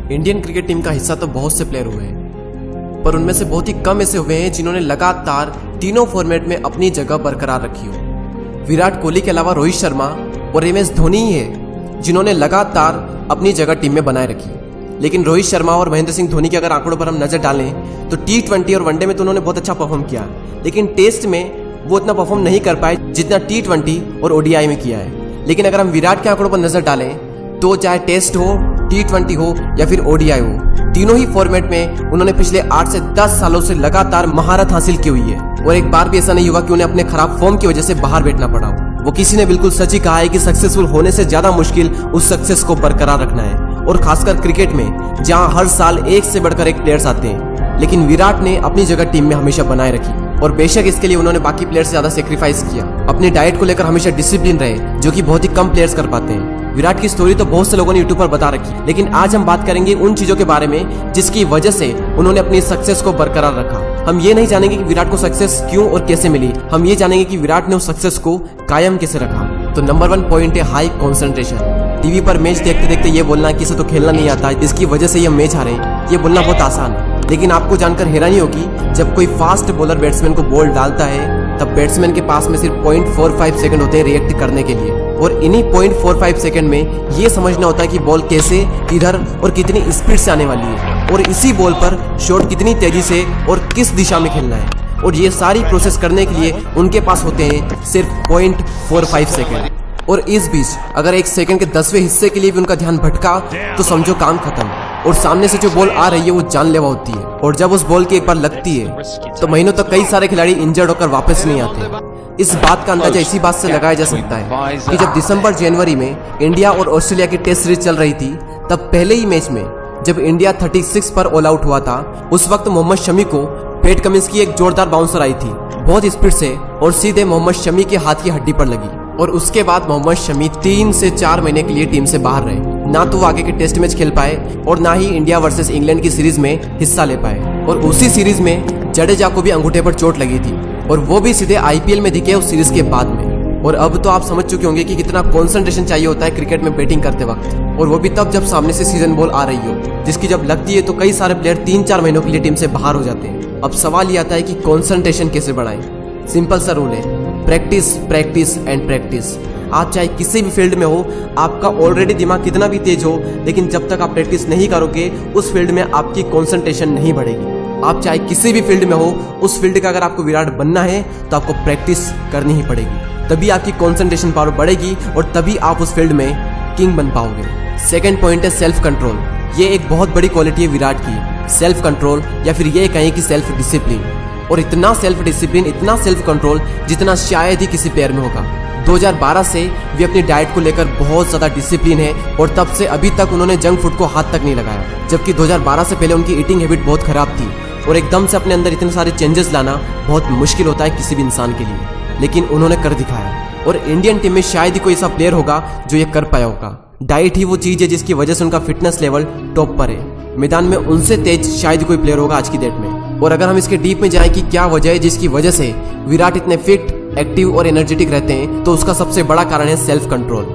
Indian cricket team का हिस्सा तो बहुत से प्लेयर हुए हैं, पर उनमें से बहुत ही कम ऐसे हुए हैं जिन्होंने लगातार तीनों फॉर्मेट में अपनी जगह बरकरार रखी हो। विराट कोहली के अलावा रोहित शर्मा और MS धोनी ही है जिन्होंने लगातार अपनी जगह टीम में बनाए रखी। लेकिन रोहित शर्मा और महेंद्र सिंह धोनी के अगर आंकड़ों पर हम नजर डालें तो T20 और वनडे में तो उन्होंने बहुत अच्छा परफॉर्म किया, लेकिन टेस्ट में वो इतना परफॉर्म नहीं कर पाए जितना T20 और ODI में किया है। लेकिन अगर हम विराट के आंकड़ों पर नजर डालें तो चाहे टेस्ट हो, T20 हो या फिर ODI हो, तीनों ही फॉर्मेट में उन्होंने पिछले 8 से 10 सालों से लगातार महारत हासिल की हुई है और एक बार भी ऐसा नहीं हुआ कि उन्हें अपने खराब फॉर्म की वजह से बाहर बैठना पड़ा हो। वो किसी ने बिल्कुल सच ही कहा है कि सक्सेसफुल होने से ज्यादा मुश्किल उस सक्सेस को बरकरार रखना है, और खासकर क्रिकेट में जहां हर साल एक से बढ़कर एक प्लेयर्स आते हैं। लेकिन विराट ने अपनी जगह टीम में हमेशा बनाए रखी और बेशक इसके लिए उन्होंने बाकी प्लेयर से ज्यादा सेक्रीफाइस किया। अपनी डाइट को लेकर हमेशा डिसिप्लिन रहे, जो कि बहुत ही कम प्लेयर्स कर पाते हैं। विराट की स्टोरी तो बहुत से लोगों ने यूट्यूब पर बता रखी, लेकिन आज हम बात करेंगे उन चीजों के बारे में जिसकी वजह से उन्होंने अपनी सक्सेस को बरकरार रखा। हम ये नहीं जानेंगे कि विराट को सक्सेस क्यों और कैसे मिली, हम ये जानेंगे कि विराट ने उस सक्सेस को कायम कैसे रखा। तो नंबर 1 पॉइंट है हाई कॉन्सेंट्रेशन। टीवी पर मैच देखते देखते ये बोलना कि इसे तो खेलना नहीं आता, इसकी वजह से ये मैच हारे, ये बोलना बहुत आसान है। लेकिन आपको जानकर हैरानी होगी, जब कोई फास्ट बॉलर बैट्समैन को बॉल डालता है तब बैट्समैन के पास में सिर्फ 0.45 सेकंड होते हैं रिएक्ट करने के लिए, और इन्हीं 0.45 सेकंड में ये समझना होता है कि बॉल कैसे, किधर और कितनी स्पीड से आने वाली है, और इसी बॉल पर शॉट कितनी तेजी से और किस दिशा में खेलना है। और ये सारी प्रोसेस करने के लिए उनके पास होते हैं सिर्फ 0.45 सेकंड। और इस बीच अगर 1 सेकंड के 10वें हिस्से के लिए भी उनका ध्यान भटका तो समझो काम खत्म, और सामने से जो बॉल आ रही है वो जानलेवा होती है, और जब उस बॉल की एक बार लगती है तो महीनों तक कई सारे खिलाड़ी इंजर्ड होकर वापस नहीं आते। इस बात का अंदाजा इसी बात से लगाया जा सकता है कि जब दिसंबर-जनवरी में इंडिया और ऑस्ट्रेलिया की टेस्ट सीरीज चल रही थी, तब पहले ही मैच में जब इंडिया 36 पर ऑल आउट हुआ था, उस वक्त मोहम्मद शमी को पैट कमिंस की एक जोरदार बाउंसर आई थी बहुत स्पीड से, और सीधे मोहम्मद शमी के हाथ की हड्डी पर लगी, और उसके बाद मोहम्मद शमी 3 से 4 महीने के लिए टीम से बाहर रहे। ना तो वो आगे के टेस्ट मैच खेल पाए और ना ही इंडिया वर्सेस इंग्लैंड की सीरीज में हिस्सा ले पाए, और उसी सीरीज में जडेजा को भी अंगूठे पर चोट लगी थी, और वो भी सीधे IPL में दिखे उस सीरीज के बाद में। और अब तो आप समझ चुके होंगे कि कितना कंसंट्रेशन चाहिए होता है क्रिकेट में बैटिंग करते वक्त, और वो भी तब जब सामने से सीजन बॉल आ रही हो, जिसकी जब लगती है तो कई सारे प्लेयर 3-4 महीनों के लिए टीम से बाहर हो जाते हैं। अब सवाल ये आता है कि कंसंट्रेशन कैसे बढ़ाएं। सिंपल सा रूल है, प्रैक्टिस प्रैक्टिस एंड प्रैक्टिस। आप चाहे किसी भी फील्ड में हो, आपका ऑलरेडी दिमाग कितना भी तेज हो, लेकिन जब तक आप प्रैक्टिस नहीं करोगे उस फील्ड में आपकी कंसंट्रेशन नहीं बढ़ेगी। आप चाहे किसी भी फील्ड में हो, उस फील्ड का अगर आपको विराट बनना है तो आपको प्रैक्टिस करनी ही पड़ेगी, तभी आपकी कंसंट्रेशन पावर बढ़ेगी और तभी आप उस फील्ड में किंग बन पाओगे। सेकंड पॉइंट है सेल्फ कंट्रोल। ये एक बहुत बड़ी क्वालिटी है विराट की, सेल्फ कंट्रोल, या फिर ये कहें कि सेल्फ डिसिप्लिन। और इतना सेल्फ डिसिप्लिन, इतना सेल्फ कंट्रोल जितना शायद ही किसी प्लेयर में होगा। 2012 से वे अपनी डाइट को लेकर बहुत ज्यादा डिसिप्लिन है, और तब से अभी तक उन्होंने जंक फूड को हाथ तक नहीं लगाया, जबकि 2012 से पहले उनकी ईटिंग हैबिट बहुत खराब थी, और एकदम से अपने अंदर इतने सारे चेंजेस लाना बहुत मुश्किल होता है किसी भी इंसान के लिए, लेकिन उन्होंने कर दिखाया। और इंडियन टीम में शायद ही कोई ऐसा प्लेयर होगा जो ये कर पाया होगा। डाइट ही वो चीज है जिसकी वजह से उनका फिटनेस लेवल टॉप पर है। मैदान में उनसे तेज शायद कोई प्लेयर होगा आज की डेट में। और अगर हम इसके डीप में जाएं कि क्या वजह है जिसकी वजह से विराट इतने फिट, एक्टिव और एनर्जेटिक रहते हैं, तो उसका सबसे बड़ा कारण है self control.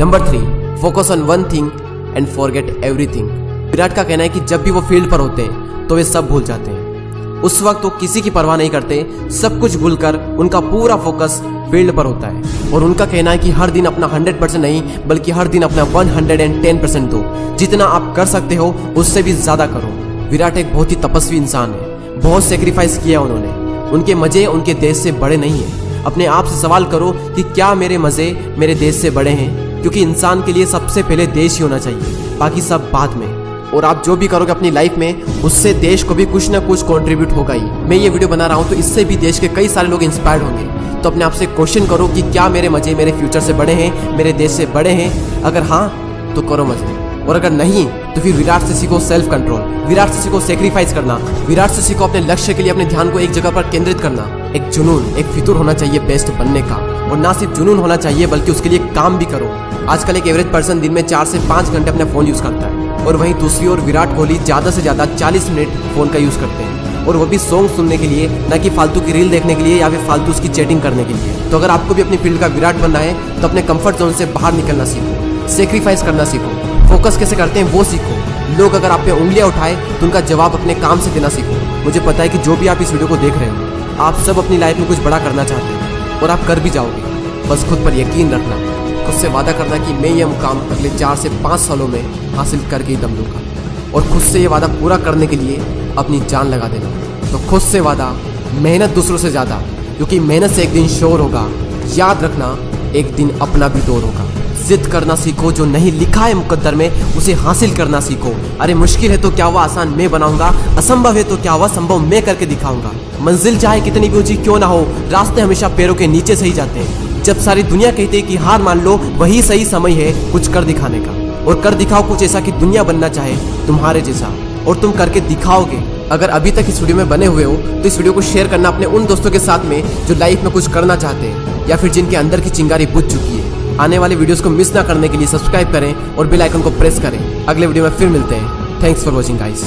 Number 3, focus on one thing and forget everything. Virat का कहना है कि जब भी वो फील्ड पर होते हैं तो वे सब भूल जाते हैं। उस वक्त वो किसी की परवाह नहीं करते, सब कुछ भूलकर उनका पूरा फोकस फील्ड पर होता है। और उनका कहना है कि हर दिन अपना 100% नहीं, बल्कि हर दिन अपना 110% दो। जितना आप कर सकते हो उससे भी ज्यादा करो। विराट एक बहुत ही तपस्वी इंसान है, बहुत सेक्रीफाइस किया उन्होंने। उनके मजे उनके देश से बड़े नहीं है। अपने आप से सवाल करो कि क्या मेरे मजे मेरे देश से बड़े हैं, क्योंकि इंसान के लिए सबसे पहले देश ही होना चाहिए, बाकी सब बाद में। और आप जो भी करोगे अपनी लाइफ में, उससे देश को भी कुछ ना कुछ कंट्रीब्यूट होगा ही। मैं ये वीडियो बना रहा हूँ तो इससे भी देश के कई सारे लोग इंस्पायर्ड होंगे। तो अपने आप से क्वेश्चन करो कि क्या मेरे मजे मेरे फ्यूचर से बड़े हैं, मेरे देश से बड़े हैं? अगर हाँ तो करो मजे, और अगर नहीं तो फिर विराट से सीखो सेल्फ कंट्रोल, विराट से सीखो सेक्रीफाइस करना, विराट से सीखो अपने लक्ष्य के लिए अपने ध्यान को एक जगह पर केंद्रित करना। एक जुनून, एक फितूर होना चाहिए बेस्ट बनने का, और ना सिर्फ जुनून होना चाहिए बल्कि उसके लिए काम भी करो। आजकल एक एवरेज पर्सन दिन में 4 से 5 घंटे अपना फोन यूज करता है, और वहीं दूसरी ओर विराट कोहली ज्यादा से ज्यादा 40 मिनट फोन का यूज करते हैं, और वो भी सॉन्ग सुनने के लिए, ना कि फालतू की रील देखने के लिए या फिर फालतू उसकी चैटिंग करने के लिए। तो अगर आपको भी अपनी फील्ड का विराट बनना है तो अपने कंफर्ट जोन से बाहर निकलना सीखो, सेक्रीफाइस करना सीखो, फोकस कैसे करते हैं वो सीखो, लोग अगर आप पे उंगलियां उठाए तो उनका जवाब अपने काम से देना सीखो। मुझे पता है कि जो भी आप इस वीडियो को देख रहे हो, आप सब अपनी लाइफ में कुछ बड़ा करना चाहते हो और आप कर भी जाओगे। बस खुद पर यकीन रखना, खुद से वादा करना कि मैं ये मुकाम अगले 4 से 5 सालों में हासिल करके ही दम लूँगा, और खुद से ये वादा पूरा करने के लिए अपनी जान लगा देना। तो खुद से वादा, मेहनत दूसरों से ज़्यादा, क्योंकि मेहनत से एक दिन शोर होगा। याद रखना, एक दिन अपना भी दौर होगा। जिद करना सीखो, जो नहीं लिखा है मुकद्दर में उसे हासिल करना सीखो। अरे मुश्किल है तो क्या हुआ आसान मैं बनाऊंगा, असंभव है तो क्या हुआ संभव मैं करके दिखाऊंगा। मंजिल चाहे कितनी भी ऊंची क्यों ना हो, रास्ते हमेशा पैरों के नीचे से ही जाते हैं। जब सारी दुनिया कहती है कि हार मान लो, वही सही समय है कुछ कर दिखाने का। और कर दिखाओ कुछ ऐसा कि दुनिया बनना चाहे तुम्हारे जैसा, और तुम करके दिखाओगे। अगर अभी तक इस वीडियो में बने हुए हो तो इस वीडियो को शेयर करना अपने उन दोस्तों के साथ में जो लाइफ में कुछ करना चाहते हैं, या फिर जिनके अंदर की चिंगारी बुझ चुकी है। आने वाले वीडियोस को मिस ना करने के लिए सब्सक्राइब करें और बेल आइकन को प्रेस करें। अगले वीडियो में फिर मिलते हैं। Thanks for watching guys.